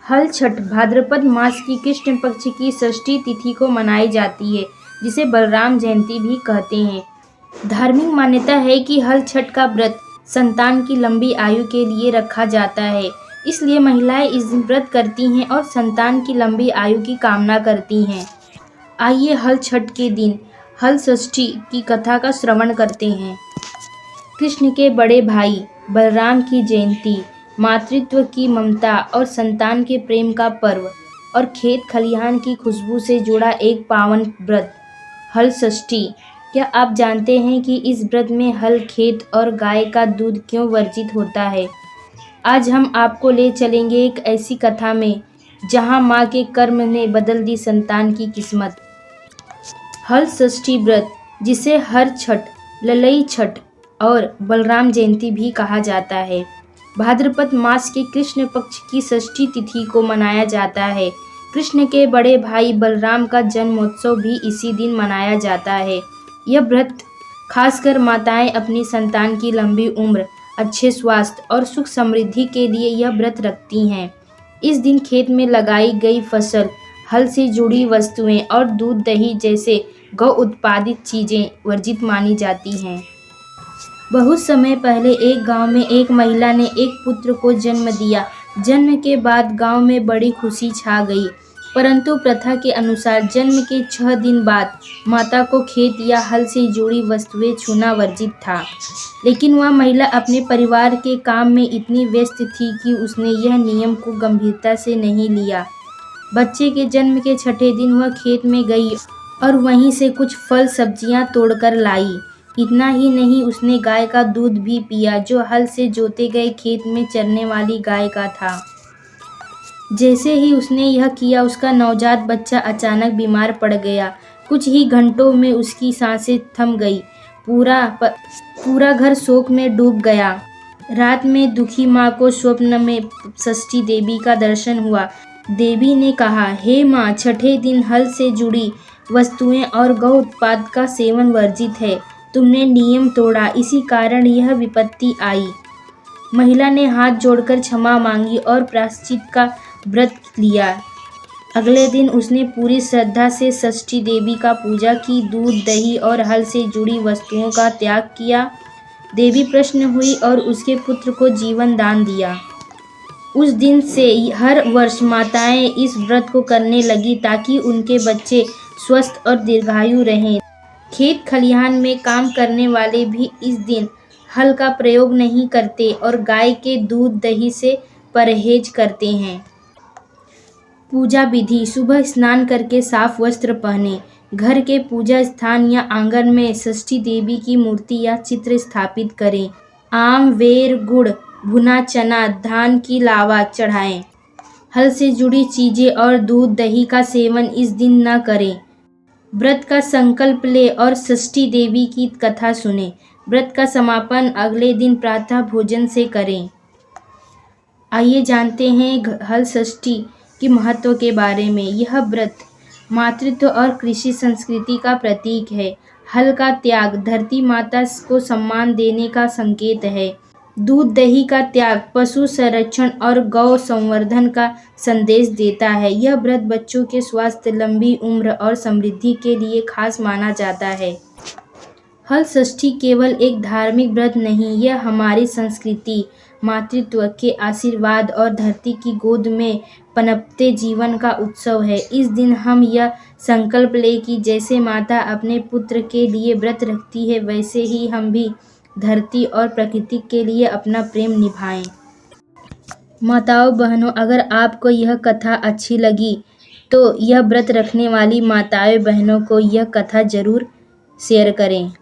हल छठ भाद्रपद मास की कृष्ण पक्ष की षष्ठी तिथि को मनाई जाती है, जिसे बलराम जयंती भी कहते हैं। धार्मिक मान्यता है कि हल छठ का व्रत संतान की लंबी आयु के लिए रखा जाता है, इसलिए महिलाएं इस दिन व्रत करती हैं और संतान की लंबी आयु की कामना करती हैं। आइए हल छठ के दिन हल षष्ठी की कथा का श्रवण करते हैं। कृष्ण के बड़े भाई बलराम की जयंती, मातृत्व की ममता और संतान के प्रेम का पर्व और खेत खलिहान की खुशबू से जुड़ा एक पावन व्रत हल षष्ठी। क्या आप जानते हैं कि इस व्रत में हल, खेत और गाय का दूध क्यों वर्जित होता है? आज हम आपको ले चलेंगे एक ऐसी कथा में जहां मां के कर्म ने बदल दी संतान की किस्मत। हल षष्ठी व्रत, जिसे हर छठ, ललई छठ और बलराम जयंती भी कहा जाता है, भाद्रपद मास के कृष्ण पक्ष की षष्ठी तिथि को मनाया जाता है। कृष्ण के बड़े भाई बलराम का जन्मोत्सव भी इसी दिन मनाया जाता है। यह व्रत खासकर माताएं अपनी संतान की लंबी उम्र, अच्छे स्वास्थ्य और सुख समृद्धि के लिए यह व्रत रखती हैं। इस दिन खेत में लगाई गई फसल, हल से जुड़ी वस्तुएं और दूध दही जैसे गौ उत्पादित चीजें वर्जित मानी जाती हैं। बहुत समय पहले एक गांव में एक महिला ने एक पुत्र को जन्म दिया। जन्म के बाद गांव में बड़ी खुशी छा गई, परंतु प्रथा के अनुसार जन्म के 6 दिन बाद माता को खेत या हल से जुड़ी वस्तुएं छूना वर्जित था। लेकिन वह महिला अपने परिवार के काम में इतनी व्यस्त थी कि उसने यह नियम को गंभीरता से नहीं लिया। बच्चे के जन्म के 6ठे दिन वह खेत में गई और वहीं से कुछ फल सब्जियां तोड़कर लाई। इतना ही नहीं, उसने गाय का दूध भी पिया, जो हल से जोते गए खेत में चरने वाली गाय का था। जैसे ही उसने यह किया, उसका नवजात बच्चा अचानक बीमार पड़ गया। कुछ ही घंटों में उसकी सांसें थम गई। पूरा घर शोक में डूब गया। रात में दुखी माँ को स्वप्न में षष्ठी देवी का दर्शन हुआ। देवी ने कहा, हे माँ, 6ठे दिन हल से जुड़ी वस्तुएं और गौ उत्पाद का सेवन वर्जित है। तुमने नियम तोड़ा, इसी कारण यह विपत्ति आई। महिला ने हाथ जोड़कर क्षमा मांगी और प्रायश्चित का व्रत लिया। अगले दिन उसने पूरी श्रद्धा से षष्ठी देवी का पूजा की, दूध, दही और हल से जुड़ी वस्तुओं का त्याग किया। देवी प्रसन्न हुई और उसके पुत्र को जीवन दान दिया। उस दिन से हर वर्ष माताएं इस व्रत को करने लगी ताकि उनके बच्चे स्वस्थ और दीर्घायु रहें। खेत खलिहान में काम करने वाले भी इस दिन हल का प्रयोग नहीं करते और गाय के दूध दही से परहेज करते हैं। पूजा विधि: सुबह स्नान करके साफ वस्त्र पहने, घर के पूजा स्थान या आंगन में षष्ठी देवी की मूर्ति या चित्र स्थापित करें। आम, बेर, गुड़, भुना चना, धान की लावा चढ़ाएं। हल से जुड़ी चीजें और दूध दही का सेवन इस दिन न करें। व्रत का संकल्प ले और षष्ठी देवी की कथा सुने। व्रत का समापन अगले दिन प्रातः भोजन से करें। आइए जानते हैं हल षष्ठी के महत्व के बारे में। यह व्रत मातृत्व और कृषि संस्कृति का प्रतीक है। हल का त्याग धरती माता को सम्मान देने का संकेत है। दूध दही का त्याग पशु संरक्षण और गौ संवर्धन का संदेश देता है। यह व्रत बच्चों के स्वास्थ्य, लंबी उम्र और समृद्धि के लिए खास माना जाता है। हल षष्ठी केवल एक धार्मिक व्रत नहीं, यह हमारी संस्कृति, मातृत्व के आशीर्वाद और धरती की गोद में पनपते जीवन का उत्सव है। इस दिन हम यह संकल्प लें कि जैसे माता अपने पुत्र के लिए व्रत रखती है, वैसे ही हम भी धरती और प्रकृति के लिए अपना प्रेम निभाएं। माताओं बहनों, अगर आपको यह कथा अच्छी लगी तो यह व्रत रखने वाली माताएं बहनों को यह कथा जरूर शेयर करें।